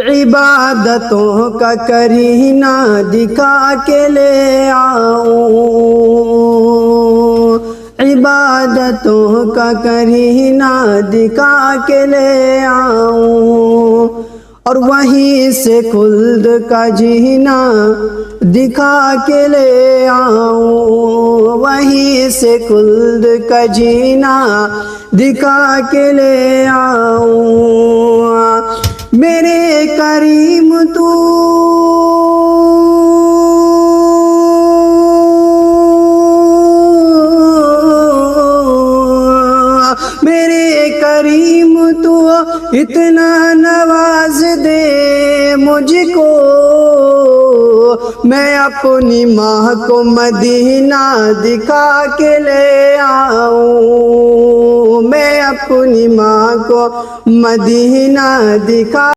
عبادتوں کا کرینہ دکھا کے لے آؤں، عبادتوں کا کرینہ دکھا کے لے آؤں، اور وہیں سے خلد کا جینا دکھا کے لے آؤں، وہیں سے خلد کا جینا دکھا کے لے آؤں۔ میرے کریم تو میرے کریم تو اتنا نواز دے مجھ کو، میں اپنی ماں کو مدینہ دکھا کے لے آؤں، میں اپنی ماں کو مدینہ دکھا